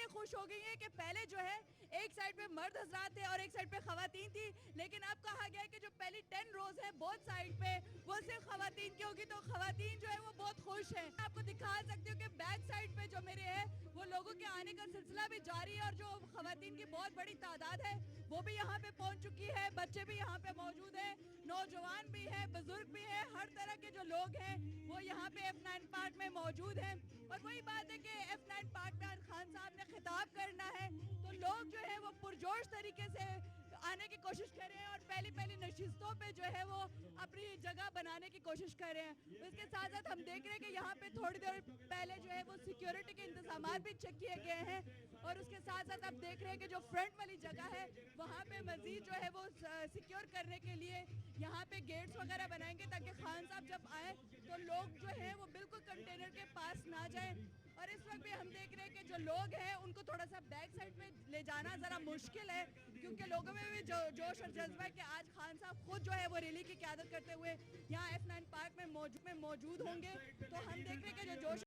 لیے خوش ہو گئی ہیں کہ پہلے جو ہے ایک سائڈ پہ مرد حضرات تھے اور ایک سائڈ پہ خواتین تھی، لیکن اب کہا گیا ہے کہ جو پہلی 10 روز ہے بہت سائڈ پہ وہ صرف خواتین کی ہوگی، تو خواتین جو ہے وہ بہت خوش ہیں۔ آپ کو دکھا سکتی ہوں کہ بیک سائڈ پہ جو میرے ہے وہ لوگوں کے آنے کا سلسلہ بھی جاری ہے، اور جو خواتین کی بہت بڑی تعداد ہے وہ بھی یہاں پہ پہنچ چکی ہے، بچے بھی یہاں پہ موجود ہیں، نوجوان بھی ہیں، بزرگ بھی ہیں، ہر طرح کے جو لوگ ہیں وہ یہاں پہ F9 پارک میں موجود ہیں۔ اور وہی بات ہے کہ F9 پارک میں خان صاحب نے خطاب کرنا ہے تو لوگ جو ہے وہ پرجوش طریقے سے آنے کی کوشش کر رہے ہیں اور پہلی نشستوں پہ جو ہے وہ اپنی جگہ بنانے کی کوشش کر رہے ہیں۔ اس کے ساتھ ساتھ ہم دیکھ رہے ہیں کہ یہاں پہ تھوڑی دیر پہلے جو ہے وہ سیکیورٹی کے انتظامات بھی چیک کیے گئے ہیں، اور اس کے ساتھ ساتھ آپ دیکھ رہے ہیں کہ جو فرنٹ والی جگہ ہے وہاں پہ مزید جو ہے وہ سیکیور کرنے کے لیے یہاں پہ گیٹس وغیرہ بنائیں گے تاکہ خان صاحب جب آئیں تو لوگ جو ہیں وہ بالکل کنٹینر کے پاس نہ جائیں۔ اور اس وقت بھی ہم دیکھ رہے ہیں کہ جو لوگ ہیں ان کو تھوڑا سا بیک سائڈ پہ لے جانا ذرا مشکل ہے، کیونکہ لوگوں میں بھی جوش اور جذبہ ہے کہ آج خان صاحب خود جو ہے وہ ریلی کی قیادت کرتے ہوئے یہاں F9 پارک میں موجود ہوں گے، تو ہم دیکھ رہے ہیں کہ جو جوش